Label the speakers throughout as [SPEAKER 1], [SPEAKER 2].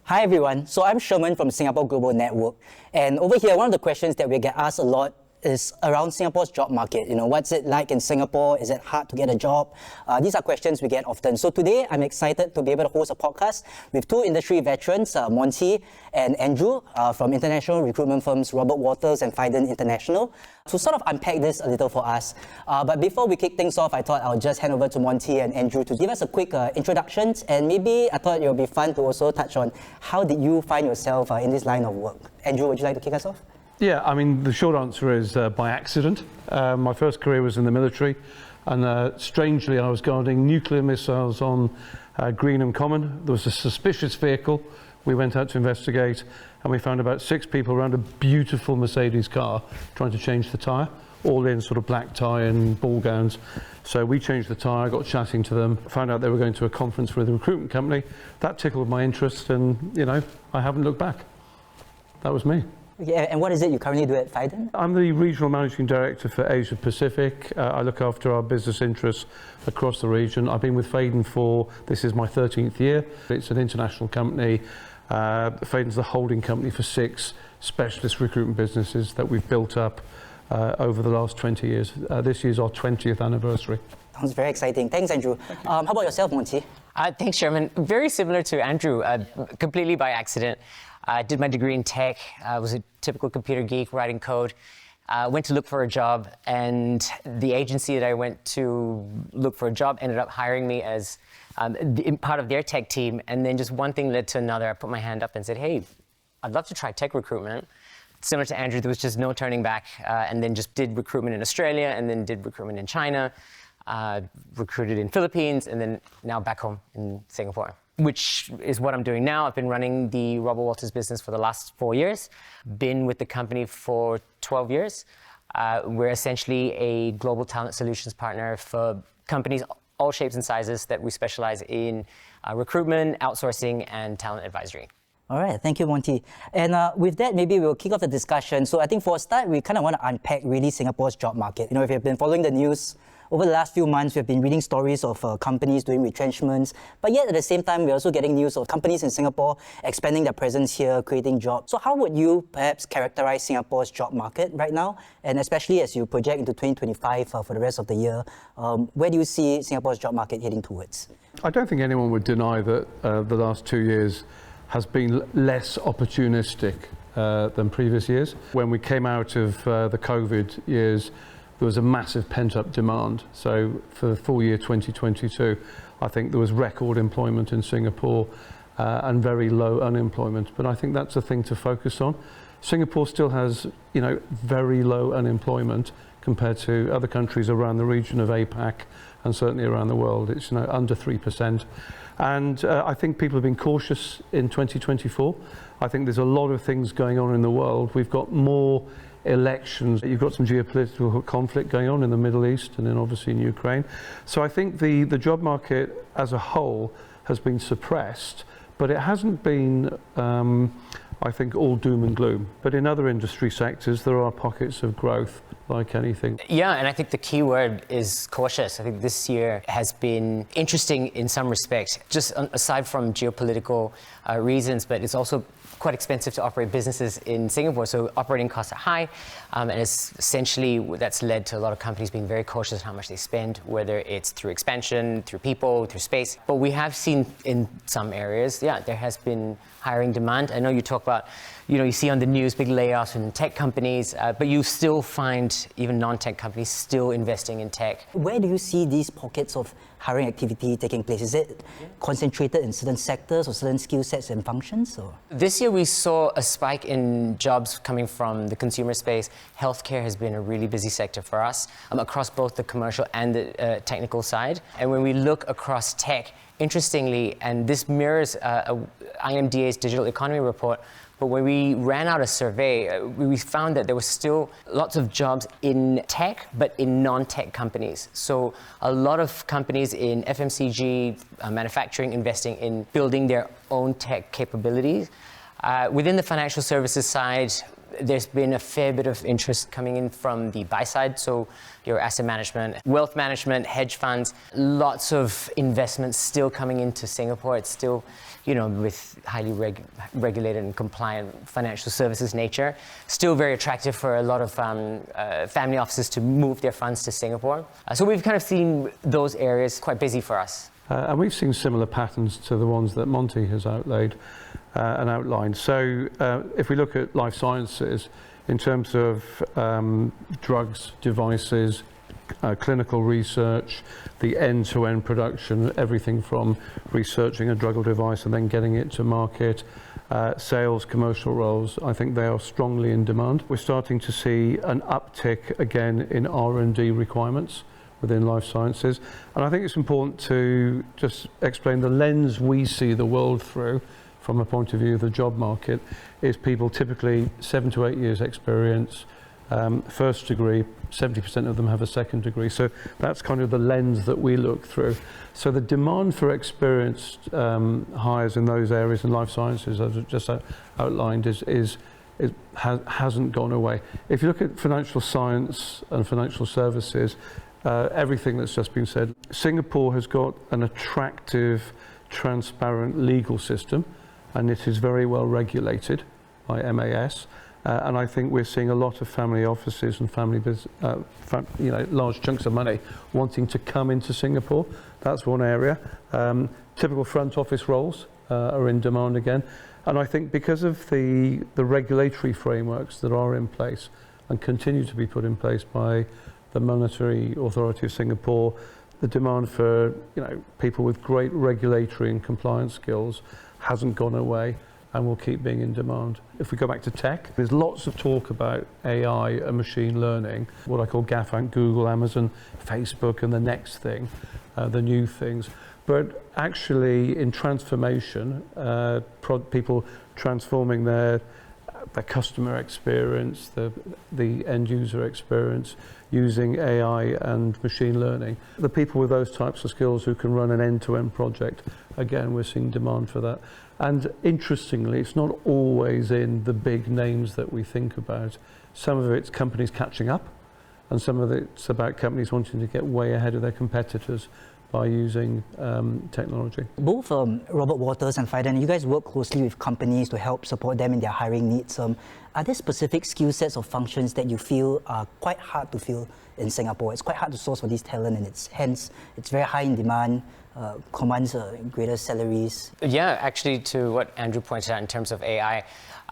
[SPEAKER 1] Hi everyone, so I'm Sherman from Singapore Global Network, and over here one of the questions that we get asked a lot is around Singapore's job market. What's it like in Singapore? Is it hard to get a job? These are questions we get often. So today I'm excited to be able to host a podcast with two industry veterans, Monty and Andrew from international recruitment firms Robert Walters and Fiden International, to sort of unpack this a little for us. But before we kick things off, I thought I'll just hand over to Monty and Andrew to give us a quick introductions, and maybe I thought it would be fun to also touch on how did you find yourself in this line of work. Andrew, would you like to kick us off?
[SPEAKER 2] Yeah, I mean, the short answer is by accident. My first career was in the military, and strangely, I was guarding nuclear missiles on Greenham Common. There was a suspicious vehicle. We went out to investigate, and we found about 6 people around a beautiful Mercedes car trying to change the tyre, all in sort of black tie and ball gowns. So we changed the tyre, got chatting to them, found out they were going to a conference with a recruitment company. That tickled my interest, and, I haven't looked back. That was me.
[SPEAKER 1] Yeah, and what is it you currently do at Fiden?
[SPEAKER 2] I'm the Regional Managing Director for Asia Pacific. I look after our business interests across the region. I've been with Fiden this is my 13th year. It's an international company. Faden's the holding company for 6 specialist recruitment businesses that we've built up over the last 20 years. This year's our 20th anniversary.
[SPEAKER 1] Sounds very exciting. Thanks, Andrew. How about yourself, Monty?
[SPEAKER 3] Thanks, Sherman. Very similar to Andrew, completely by accident. I did my degree in tech. I was a typical computer geek, writing code. Went to look for a job, and the agency that I went to look for a job ended up hiring me as part of their tech team. And then just one thing led to another. I put my hand up and said, hey, I'd love to try tech recruitment. Similar to Andrew, there was just no turning back, and then just did recruitment in Australia, and then did recruitment in China, recruited in Philippines, and then now back home in Singapore, which is what I'm doing now. I've been running the Robert Walters business for the last 4 years, been with the company for 12 years. We're essentially a global talent solutions partner for companies all shapes and sizes that we specialize in recruitment, outsourcing, and talent advisory.
[SPEAKER 1] All right, thank you, Monty. And with that, maybe we'll kick off the discussion. So I think for a start, we kind of want to unpack really Singapore's job market. If you've been following the news, over the last few months, we've been reading stories of companies doing retrenchments, but yet at the same time, we're also getting news of companies in Singapore expanding their presence here, creating jobs. So how would you perhaps characterize Singapore's job market right now? And especially as you project into 2025 for the rest of the year, where do you see Singapore's job market heading towards?
[SPEAKER 2] I don't think anyone would deny that the last 2 years has been less opportunistic than previous years. When we came out of the COVID years, there was a massive pent-up demand. So for the full year 2022, I think there was record employment in Singapore and very low unemployment. But I think that's a thing to focus on. Singapore still has, very low unemployment compared to other countries around the region of APAC and certainly around the world. It's under 3%. And I think people have been cautious in 2024. I think there's a lot of things going on in the world. We've got more elections. You've got some geopolitical conflict going on in the Middle East and then obviously in Ukraine. So I think the job market as a whole has been suppressed, but it hasn't been, I think, all doom and gloom. But in other industry sectors, there are pockets of growth like anything.
[SPEAKER 3] Yeah, and I think the key word is cautious. I think this year has been interesting in some respect, just aside from geopolitical reasons, but it's also quite expensive to operate businesses in Singapore, so operating costs are high, and it's essentially that's led to a lot of companies being very cautious on how much they spend, whether it's through expansion, through people, through space. But we have seen in some areas, there has been hiring demand. I know you talk about, you see on the news big layoffs in tech companies, but you still find even non-tech companies still investing in tech.
[SPEAKER 1] Where do you see these pockets of hiring activity taking place? Is it concentrated in certain sectors or certain skill sets and functions? Or?
[SPEAKER 3] This year we saw a spike in jobs coming from the consumer space. Healthcare has been a really busy sector for us across both the commercial and the technical side. And when we look across tech, interestingly, and this mirrors IMDA's digital economy report, but when we ran out a survey, we found that there were still lots of jobs in tech, but in non-tech companies. So a lot of companies in FMCG, manufacturing, investing in building their own tech capabilities. Within the financial services side, there's been a fair bit of interest coming in from the buy side, so your asset management, wealth management, hedge funds, lots of investments still coming into Singapore. It's still, with highly regulated and compliant financial services nature, still very attractive for a lot of family offices to move their funds to Singapore. So we've kind of seen those areas quite busy for us.
[SPEAKER 2] And we've seen similar patterns to the ones that Monty has outlaid and outlined. So if we look at life sciences, in terms of drugs, devices, clinical research, the end-to-end production, everything from researching a drug or device and then getting it to market, sales, commercial roles, I think they are strongly in demand. We're starting to see an uptick again in R&D requirements within life sciences. And I think it's important to just explain the lens we see the world through from a point of view of the job market is people typically 7 to 8 years experience, first degree, 70% of them have a second degree. So that's kind of the lens that we look through. So the demand for experienced hires in those areas in life sciences, as I just outlined, hasn't gone away. If you look at financial science and financial services, everything that's just been said, Singapore has got an attractive, transparent legal system, and it is very well regulated by MAS. And I think we're seeing a lot of family offices and family large chunks of money wanting to come into Singapore. That's one area. Typical front office roles are in demand again. And I think because of the regulatory frameworks that are in place and continue to be put in place by the Monetary Authority of Singapore, the demand for people with great regulatory and compliance skills hasn't gone away and will keep being in demand. If we go back to tech, there's lots of talk about AI and machine learning, what I call GAFANG, Google, Amazon, Facebook, and the next thing, the new things. But actually in transformation, people transforming their customer experience, the end user experience, using AI and machine learning. The people with those types of skills who can run an end-to-end project, again, we're seeing demand for that. And interestingly, it's not always in the big names that we think about. Some of it's companies catching up, and some of it's about companies wanting to get way ahead of their competitors by using technology.
[SPEAKER 1] Both Robert Waters and Faidan, you guys work closely with companies to help support them in their hiring needs. Are there specific skill sets or functions that you feel are quite hard to fill in Singapore? It's quite hard to source for these talent, and it's very high in demand, commands greater salaries.
[SPEAKER 3] Yeah, actually, to what Andrew pointed out in terms of AI,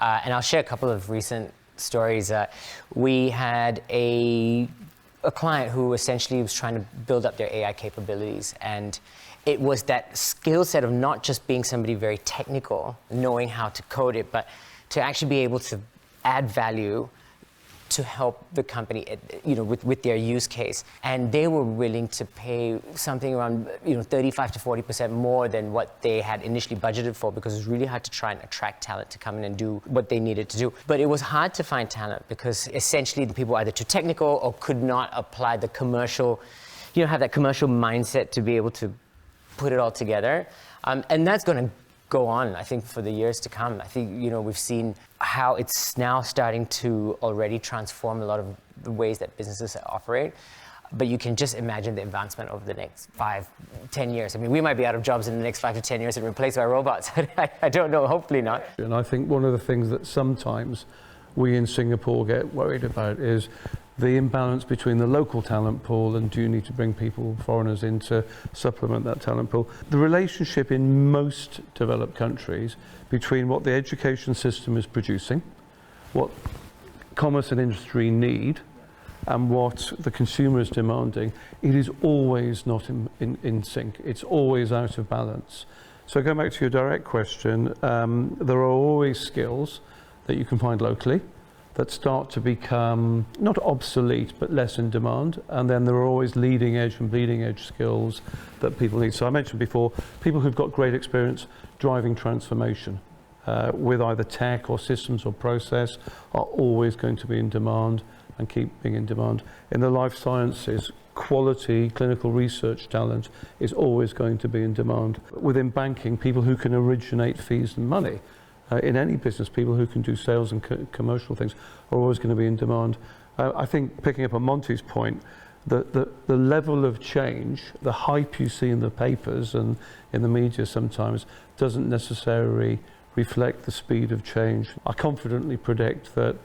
[SPEAKER 3] and I'll share a couple of recent stories. We had a client who essentially was trying to build up their AI capabilities, and it was that skill set of not just being somebody very technical, knowing how to code it, but to actually be able to add value to help the company, with their use case. And they were willing to pay something around, 35 to 40% more than what they had initially budgeted for, because it was really hard to try and attract talent to come in and do what they needed to do. But it was hard to find talent because essentially the people were either too technical or could not apply the commercial, have that commercial mindset to be able to put it all together. And that's going to go on, I think, for the years to come. I think, we've seen how it's now starting to already transform a lot of the ways that businesses operate. But you can just imagine the advancement over the next 5-10 years. I mean, we might be out of jobs in the next 5 to 10 years and replaced by robots. I don't know, hopefully not.
[SPEAKER 2] And I think one of the things that sometimes we in Singapore get worried about is the imbalance between the local talent pool and do you need to bring foreigners in to supplement that talent pool. The relationship in most developed countries between what the education system is producing, what commerce and industry need, and what the consumer is demanding, it is always not in sync. It's always out of balance. So going back to your direct question, there are always skills that you can find locally that start to become not obsolete but less in demand, and then there are always leading edge and bleeding edge skills that people need. So I mentioned before, people who've got great experience driving transformation with either tech or systems or process are always going to be in demand and keep being in demand. In the life sciences, quality clinical research talent is always going to be in demand. Within banking, people who can originate fees and money in any business, people who can do sales and commercial things are always going to be in demand. I think, picking up on Monty's point, the level of change, the hype you see in the papers and in the media sometimes doesn't necessarily reflect the speed of change. I confidently predict that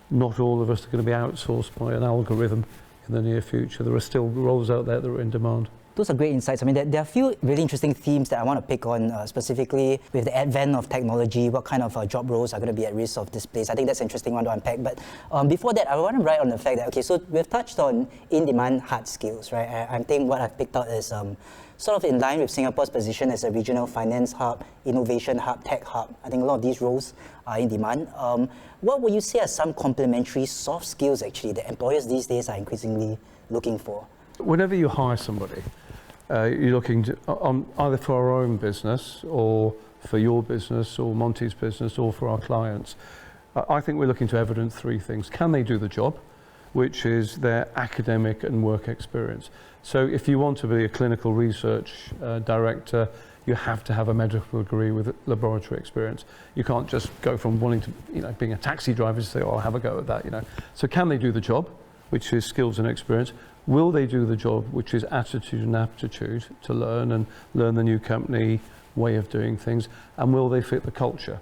[SPEAKER 2] not all of us are going to be outsourced by an algorithm in the near future. There are still roles out there that are in demand.
[SPEAKER 1] Those are great insights. I mean, there are a few really interesting themes that I want to pick on, specifically with the advent of technology, what kind of job roles are going to be at risk of displace. I think that's an interesting one to unpack. But before that, I want to write on the fact that, okay, so we've touched on in-demand hard skills, right? I think what I've picked out is sort of in line with Singapore's position as a regional finance hub, innovation hub, tech hub. I think a lot of these roles are in demand. What would you say are some complementary soft skills, actually, that employers these days are increasingly looking for?
[SPEAKER 2] Whenever you hire somebody, you're looking to, on either for our own business or for your business or Monty's business or for our clients. I think we're looking to evidence three things. Can they do the job, which is their academic and work experience. So if you want to be a clinical research director, you have to have a medical degree with laboratory experience. You can't just go from wanting to, being a taxi driver to say, oh, I'll have a go at that, So can they do the job, which is skills and experience? Will they do the job, which is attitude and aptitude to learn and learn the new company way of doing things? And will they fit the culture?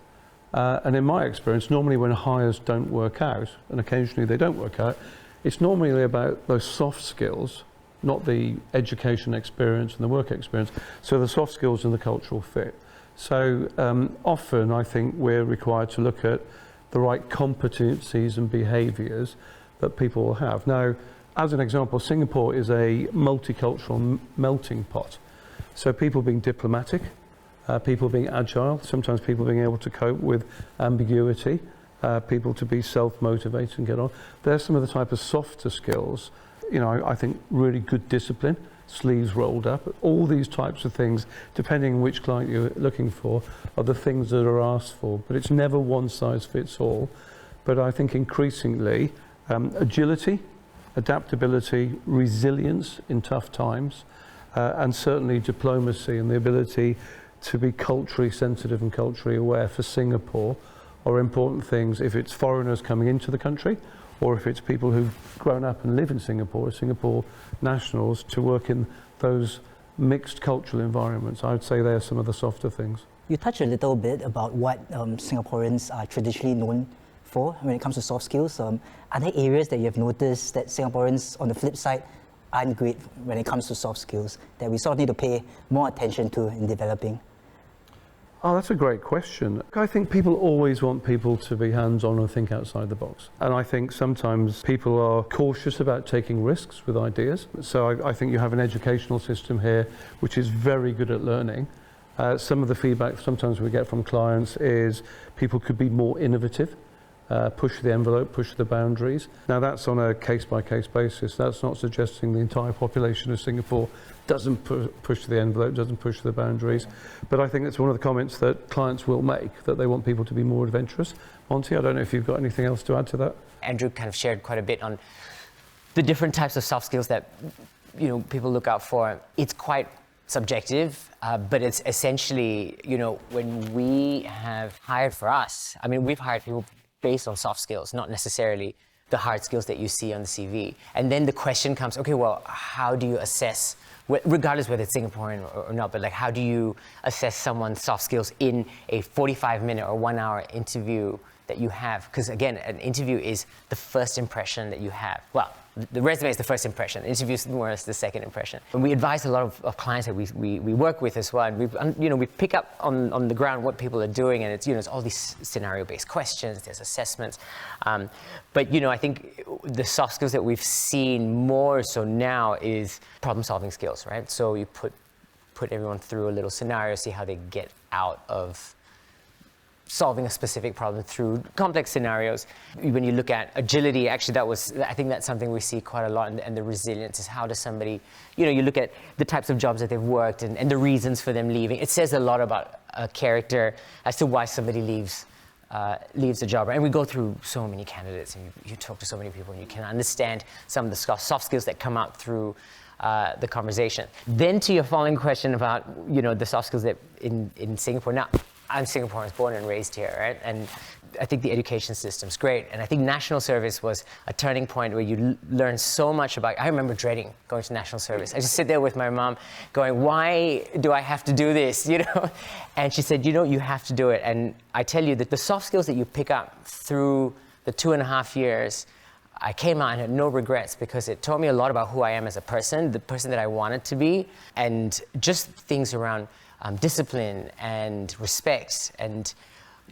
[SPEAKER 2] And in my experience, normally when hires don't work out, and occasionally they don't work out, it's normally about those soft skills, not the education experience and the work experience. So the soft skills and the cultural fit. So often I think we're required to look at the right competencies and behaviours that people will have. Now, as an example, Singapore is a multicultural melting pot. So people being diplomatic, people being agile, sometimes people being able to cope with ambiguity, people to be self-motivated and get on. There's some of the type of softer skills. I think really good discipline, sleeves rolled up, all these types of things, depending on which client you're looking for, are the things that are asked for. But it's never one size fits all. But I think increasingly, agility, adaptability, resilience in tough times, and certainly diplomacy and the ability to be culturally sensitive and culturally aware for Singapore are important things if it's foreigners coming into the country or if it's people who've grown up and live in Singapore, Singapore nationals, to work in those mixed cultural environments. I would say they're some of the softer things.
[SPEAKER 1] You touched a little bit about what Singaporeans are traditionally known for when it comes to soft skills. Are there areas that you have noticed that Singaporeans, on the flip side, aren't great when it comes to soft skills, that we sort of need to pay more attention to in developing?
[SPEAKER 2] Oh, that's a great question. I think people always want people to be hands-on and think outside the box. And I think sometimes people are cautious about taking risks with ideas. So I think you have an educational system here which is very good at learning. Some of the feedback sometimes we get from clients is people could be more innovative, push the envelope, push the boundaries. Now that's on a case-by-case basis. That's not suggesting the entire population of Singapore doesn't push the envelope, doesn't push the boundaries. But I think that's one of the comments that clients will make, that they want people to be more adventurous. Monty, I don't know if you've got anything else to add to that.
[SPEAKER 3] Andrew kind of shared quite a bit on the different types of soft skills that people look out for. It's quite subjective, but it's essentially, when we have hired for us, we've hired people based on soft skills, not necessarily the hard skills that you see on the CV. And then the question comes, okay, well, how do you assess, regardless whether it's Singaporean or not, but how do you assess someone's soft skills in a 45-minute or 1-hour interview that you have? Because again, an interview is the first impression that you have. Well, the resume is the first impression. The interview is more or less the second impression. And we advise a lot of clients that we work with as well. And we pick up on the ground what people are doing, and it's all these scenario-based questions. There's assessments, but I think the soft skills that we've seen more so now is problem-solving skills, right? So you put everyone through a little scenario, see how they get out of solving a specific problem through complex scenarios. When you look at agility, actually I think that's something we see quite a lot, and the resilience is how does somebody, you look at the types of jobs that they've worked and the reasons for them leaving. It says a lot about a character as to why somebody leaves a job. And we go through so many candidates, and you talk to so many people, and you can understand some of the soft skills that come out through the conversation. Then to your following question about, the soft skills that in Singapore. Now, I'm Singaporean, I was born and raised here, right? And I think the education system's great. And I think national service was a turning point where you learn so much about, I remember dreading going to national service. I just sit there with my mom going, why do I have to do this, you know? And she said, you know, you have to do it. And I tell you that the soft skills that you pick up through the 2.5 years, I came out and had no regrets because it taught me a lot about who I am as a person, the person that I wanted to be, and just things around discipline and respect and,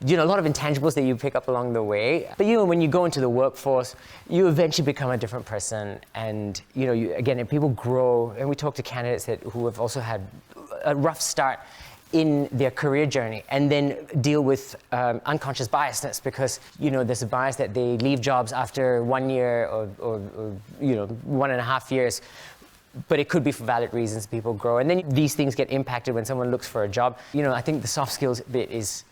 [SPEAKER 3] you know, a lot of intangibles that you pick up along the way. But, you know, when you go into the workforce, you eventually become a different person. And, you know, again, if people grow, and we talk to candidates who have also had a rough start in their career journey and then deal with unconscious biasness because, you know, there's a bias that they leave jobs after 1 year or you know, 1.5 years. But it could be for valid reasons. People grow. And then these things get impacted when someone looks for a job. You know, I think the soft skills bit is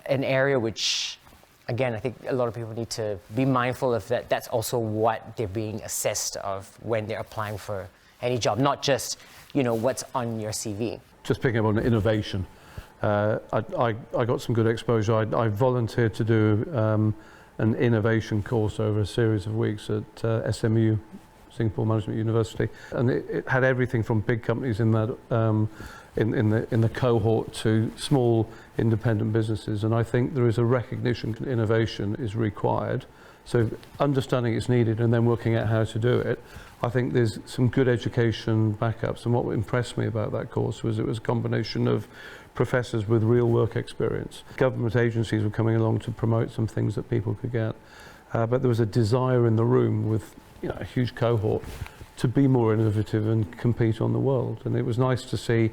[SPEAKER 3] an area which, again, I think a lot of people need to be mindful of that. That's also what they're being assessed of when they're applying for any job, not just, you know, what's on your CV.
[SPEAKER 2] Just picking up on innovation, I got some good exposure. I volunteered to do an innovation course over a series of weeks at SMU, Singapore Management University, and it had everything from big companies in that in the cohort to small independent businesses. And I think there is a recognition that innovation is required. So understanding it's needed and then working out how to do it. I think there's some good education backups. And what impressed me about that course was it was a combination of professors with real work experience. Government agencies were coming along to promote some things that people could get. But there was a desire in the room with, you know, a huge cohort to be more innovative and compete on the world. And it was nice to see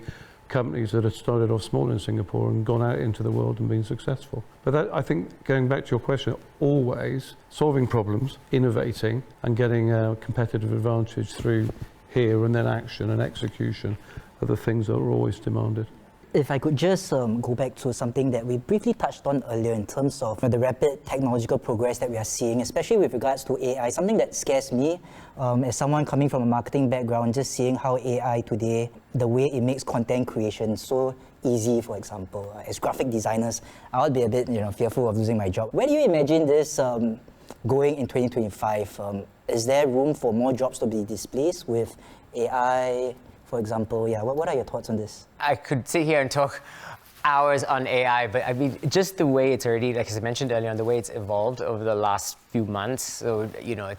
[SPEAKER 2] companies that had started off small in Singapore and gone out into the world and been successful. But that, I think, going back to your question, always solving problems, innovating, and getting a competitive advantage through here and then action and execution are the things that are always demanded.
[SPEAKER 1] If I could just go back to something that we briefly touched on earlier in terms of the rapid technological progress that we are seeing, especially with regards to AI, something that scares me as someone coming from a marketing background, just seeing how AI today, the way it makes content creation so easy, for example. As graphic designers, I would be a bit fearful of losing my job. Where do you imagine this going in 2025? Is there room for more jobs to be displaced with AI? For example, what are your thoughts on this? I
[SPEAKER 3] could sit here and talk hours on AI, but I mean, just the way it's already, like as I mentioned earlier, on the way it's evolved over the last few months. So, you know,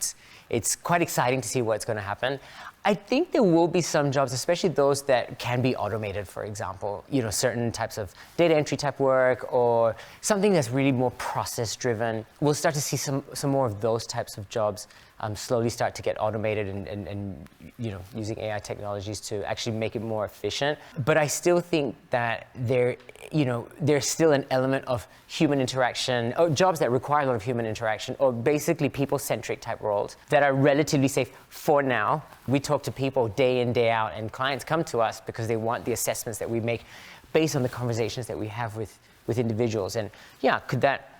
[SPEAKER 3] it's quite exciting to see what's going to happen. I think there will be some jobs, especially those that can be automated, for example, you know, certain types of data entry type work or something that's really more process driven. We'll start to see some more of those types of jobs slowly start to get automated and you know, using AI technologies to actually make it more efficient. But I still think that there's still an element of human interaction, or jobs that require a lot of human interaction, or basically people-centric type roles that are relatively safe for now. We talk to people day in, day out, and clients come to us because they want the assessments that we make based on the conversations that we have with individuals. And yeah, could that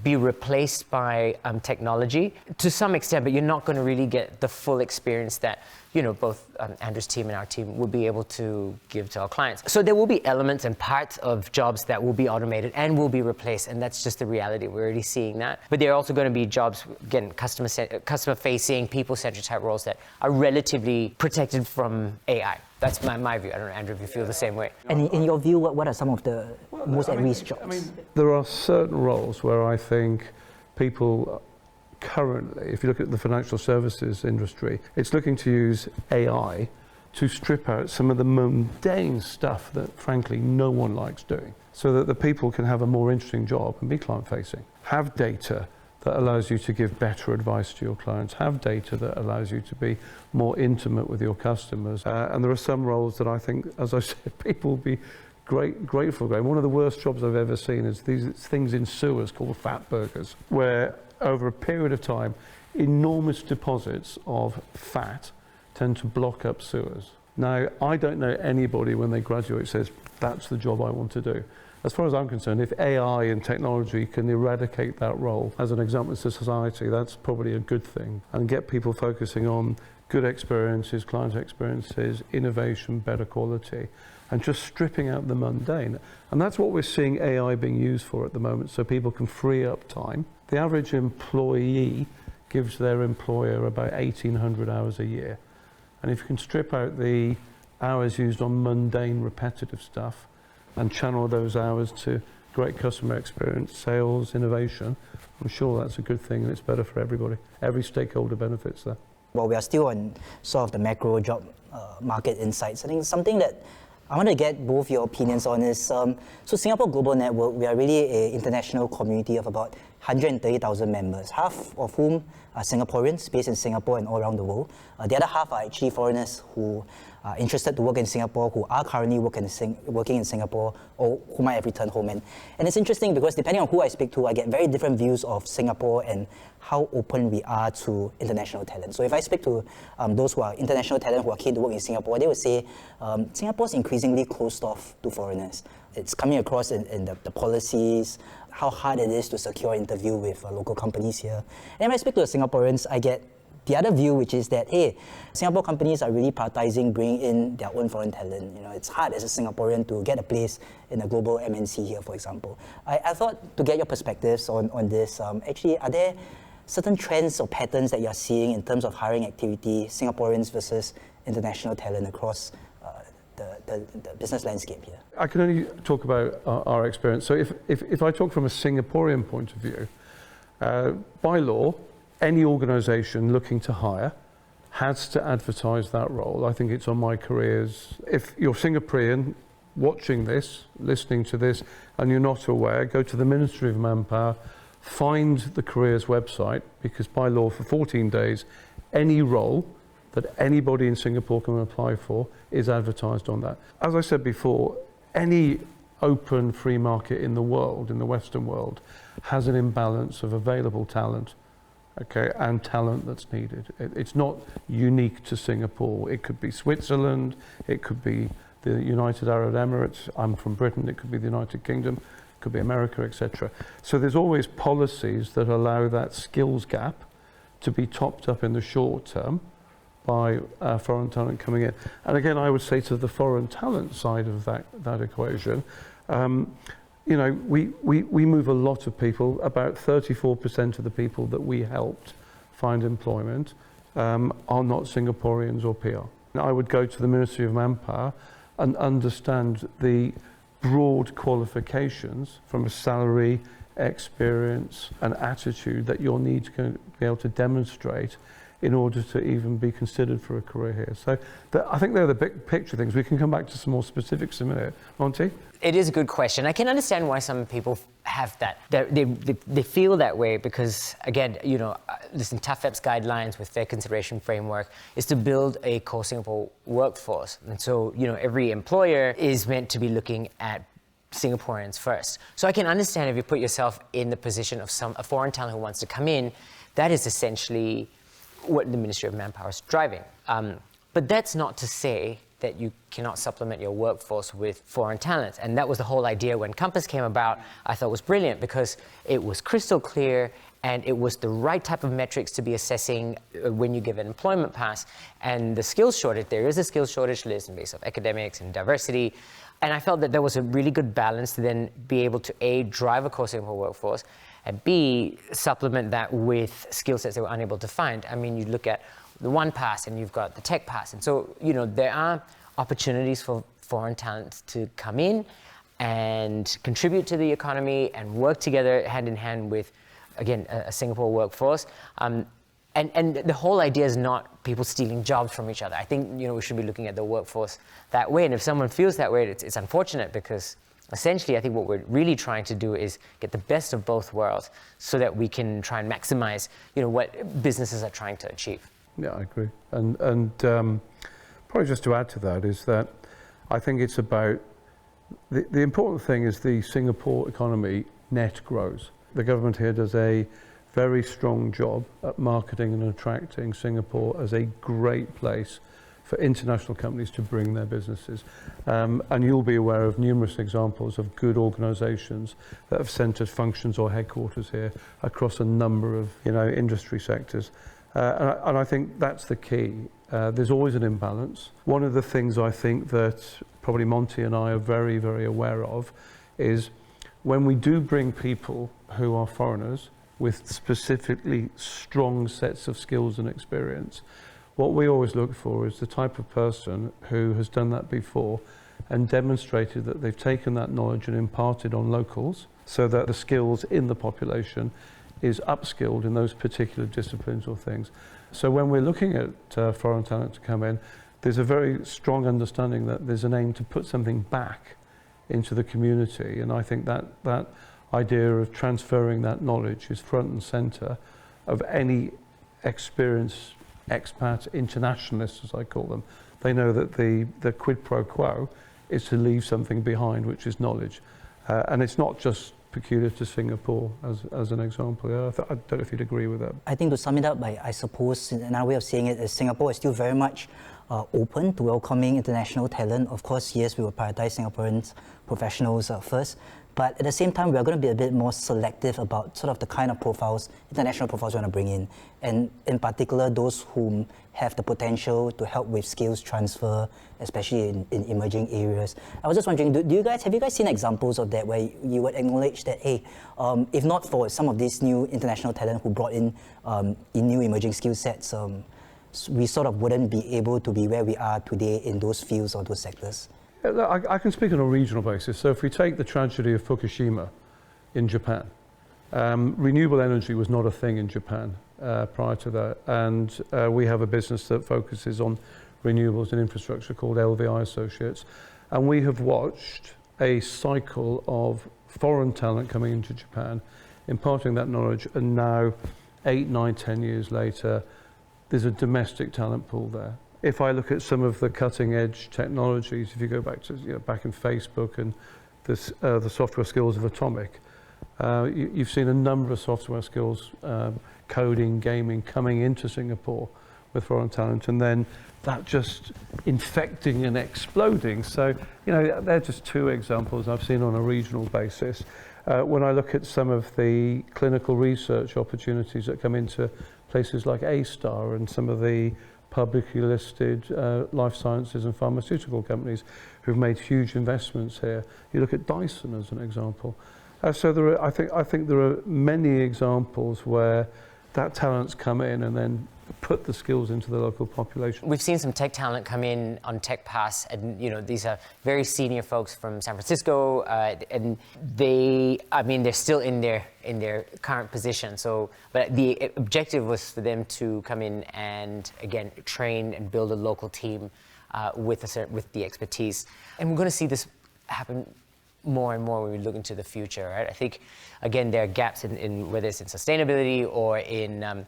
[SPEAKER 3] be replaced by technology to some extent, but you're not going to really get the full experience that, you know, both Andrew's team and our team will be able to give to our clients. So there will be elements and parts of jobs that will be automated and will be replaced, and that's just the reality. We're already seeing that. But there are also going to be jobs, again, customer-facing, people-centric type roles that are relatively protected from AI. That's my view. I don't know, Andrew, if you feel the same way.
[SPEAKER 1] And in your view, what are some of the most at-risk jobs?
[SPEAKER 2] I mean, there are certain roles where I think people currently, if you look at the financial services industry, it's looking to use AI to strip out some of the mundane stuff that, frankly, no one likes doing, so that the people can have a more interesting job and be client-facing. Have data that allows you to give better advice to your clients, have data that allows you to be more intimate with your customers. And there are some roles that I think, as I said, people will be grateful for. One of the worst jobs I've ever seen is these things in sewers called fat burgers, where over a period of time, enormous deposits of fat tend to block up sewers. Now, I don't know anybody when they graduate says, that's the job I want to do. As far as I'm concerned, if AI and technology can eradicate that role as an example to society, that's probably a good thing, and get people focusing on good experiences, client experiences, innovation, better quality, and just stripping out the mundane. And that's what we're seeing AI being used for at the moment, so people can free up time. The average employee gives their employer about 1,800 hours a year. And if you can strip out the hours used on mundane, repetitive stuff and channel those hours to great customer experience, sales, innovation, I'm sure that's a good thing and it's better for everybody. Every stakeholder benefits there.
[SPEAKER 1] Well, we are still on sort of the macro job market insights. I think something that I want to get both your opinions on is, so Singapore Global Network, we are really an international community of about 130,000 members, half of whom are Singaporeans based in Singapore and all around the world. The other half are actually foreigners who are interested to work in Singapore, who are currently working in Singapore, or who might have returned home. And it's interesting because depending on who I speak to, I get very different views of Singapore and how open we are to international talent. So if I speak to those who are international talent who are keen to work in Singapore, they would say Singapore's increasingly closed off to foreigners. It's coming across in the policies, how hard it is to secure an interview with local companies here. And when I speak to the Singaporeans, I get the other view, which is that, hey, Singapore companies are really prioritizing bringing in their own foreign talent. You know, it's hard as a Singaporean to get a place in a global MNC here, for example. I thought to get your perspectives on this, actually, are there certain trends or patterns that you're seeing in terms of hiring activity, Singaporeans versus international talent across the business landscape here?
[SPEAKER 2] I can only talk about our experience. So if I talk from a Singaporean point of view, by law, any organisation looking to hire has to advertise that role. I think it's on my careers. If you're Singaporean watching this, listening to this, and you're not aware, go to the Ministry of Manpower, find the careers website, because by law for 14 days, any role that anybody in Singapore can apply for is advertised on that. As I said before, any open free market in the world, in the Western world, has an imbalance of available talent, okay, and talent that's needed. It's not unique to Singapore. It could be Switzerland, it could be the United Arab Emirates, I'm from Britain, it could be the United Kingdom, it could be America, etc. So there's always policies that allow that skills gap to be topped up in the short term by foreign talent coming in. And again, I would say to the foreign talent side of that equation, you know, we move a lot of people. About 34% of the people that we helped find employment are not Singaporeans or PR. Now, I would go to the Ministry of Manpower and understand the broad qualifications from a salary, experience and attitude that you'll need to be able to demonstrate in order to even be considered for a career here. So I think they're the big picture things. We can come back to some more specifics in a minute. Monty?
[SPEAKER 3] It is a good question. I can understand why some people have that. They feel that way because, again, you know, listen, TAFEP's guidelines with fair consideration framework is to build a core Singapore workforce. And so, you know, every employer is meant to be looking at Singaporeans first. So I can understand if you put yourself in the position of a foreign talent who wants to come in, that is essentially what the Ministry of Manpower is driving. But that's not to say that you cannot supplement your workforce with foreign talent. And that was the whole idea when Compass came about. I thought was brilliant because it was crystal clear and it was the right type of metrics to be assessing when you give an employment pass. And the skills shortage, there is a skills shortage list in base of academics and diversity. And I felt that there was a really good balance to then be able to A, drive a core Singapore workforce, and B, supplement that with skill sets they were unable to find. I mean, you look at the One Pass and you've got the Tech Pass. And so, you know, there are opportunities for foreign talent to come in and contribute to the economy and work together hand in hand with, again, a Singapore workforce. And the whole idea is not people stealing jobs from each other. I think, you know, we should be looking at the workforce that way. And if someone feels that way, it's unfortunate because essentially, I think what we're really trying to do is get the best of both worlds so that we can try and maximize, you know, what businesses are trying to achieve.
[SPEAKER 2] Yeah, I agree. And probably just to add to that is that I think it's about, the important thing is the Singapore economy net grows. The government here does a very strong job at marketing and attracting Singapore as a great place for international companies to bring their businesses. And you'll be aware of numerous examples of good organizations that have centered functions or headquarters here across a number of, you know, industry sectors. And I think that's the key. There's always an imbalance. One of the things I think that probably Monty and I are very, very aware of is when we do bring people who are foreigners with specifically strong sets of skills and experience, what we always look for is the type of person who has done that before and demonstrated that they've taken that knowledge and imparted on locals so that the skills in the population is upskilled in those particular disciplines or things. So when we're looking at foreign talent to come in, there's a very strong understanding that there's an aim to put something back into the community, and I think that idea of transferring that knowledge is front and centre of any experienced expat internationalists, as I call them. They know that the quid pro quo is to leave something behind, which is knowledge. And it's not just peculiar to Singapore, as an example. I don't know if you'd agree with that.
[SPEAKER 1] I think to sum it up, I suppose another way of saying it is Singapore is still very much open to welcoming international talent. Of course, yes, we will prioritize Singaporeans professionals first, but at the same time, we are going to be a bit more selective about sort of the kind of profiles, international profiles we want to bring in, and in particular, those whom have the potential to help with skills transfer, especially in emerging areas. I was just wondering, have you guys seen examples of that where you would acknowledge that, hey, if not for some of these new international talent who brought in new emerging skill sets, we sort of wouldn't be able to be where we are today in those fields or those sectors?
[SPEAKER 2] I can speak on a regional basis. So if we take the tragedy of Fukushima in Japan, renewable energy was not a thing in Japan prior to that. And we have a business that focuses on renewables and infrastructure called LVI Associates. And we have watched a cycle of foreign talent coming into Japan, imparting that knowledge, and now 8, 9, 10 years later, there's a domestic talent pool there. If I look at some of the cutting edge technologies, if you go back to back in Facebook and the software skills of Atomic, you've seen a number of software skills, coding, gaming, coming into Singapore with foreign talent, and then that just infecting and exploding. So, they're just two examples I've seen on a regional basis. When I look at some of the clinical research opportunities that come into places like A-Star and some of the publicly listed life sciences and pharmaceutical companies who've made huge investments here. You look at Dyson as an example. So I think there are many examples where that talent's come in and then put the skills into the local population.
[SPEAKER 3] We've seen some tech talent come in on Tech Pass, and these are very senior folks from San Francisco, and they're still in their current position. So, but the objective was for them to come in and again train and build a local team with the expertise, and we're going to see this happen more and more when we look into the future, right? I think, again, there are gaps in whether it's in sustainability or in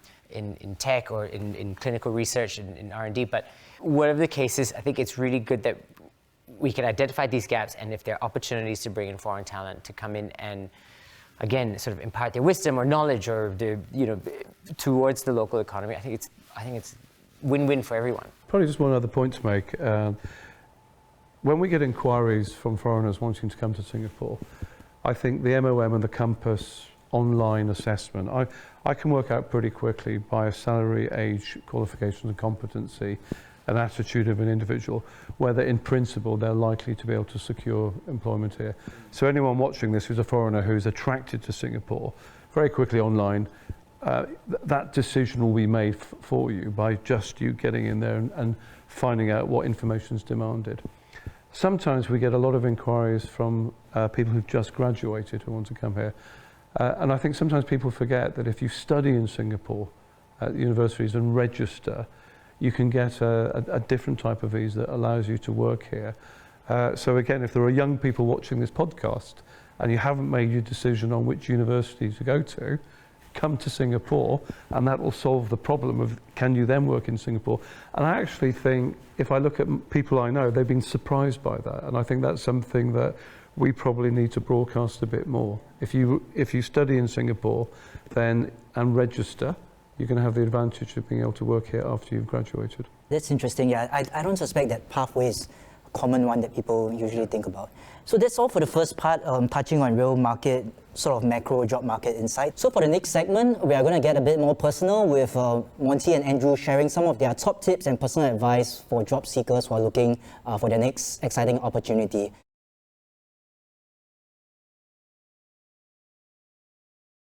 [SPEAKER 3] tech or in clinical research and in R&D, but whatever the case is, I think it's really good that we can identify these gaps, and if there are opportunities to bring in foreign talent to come in and, again, sort of impart their wisdom or knowledge or towards the local economy, I think it's win-win for everyone.
[SPEAKER 2] Probably just one other point to make. When we get inquiries from foreigners wanting to come to Singapore, I think the MOM and the Compass online assessment, I can work out pretty quickly by a salary, age, qualifications and competency, an attitude of an individual, whether in principle they're likely to be able to secure employment here. So anyone watching this who's a foreigner who's attracted to Singapore, very quickly online, that decision will be made for you by just you getting in there and finding out what information is demanded. Sometimes we get a lot of inquiries from people who've just graduated who want to come here. And I think sometimes people forget that if you study in Singapore at universities and register, you can get a different type of visa that allows you to work here. So again, if there are young people watching this podcast and you haven't made your decision on which university to go to, come to Singapore, and that will solve the problem of can you then work in Singapore. And I actually think, if I look at people I know, they've been surprised by that, and I think that's something that we probably need to broadcast a bit more. If you study in Singapore and register, you're going to have the advantage of being able to work here after you've graduated.
[SPEAKER 1] That's interesting. Yeah, I don't suspect that pathways common one that people usually think about. So that's all for the first part, touching on real market, sort of macro job market insight. So for the next segment, we are going to get a bit more personal with Monty and Andrew sharing some of their top tips and personal advice for job seekers who are looking for their next exciting opportunity.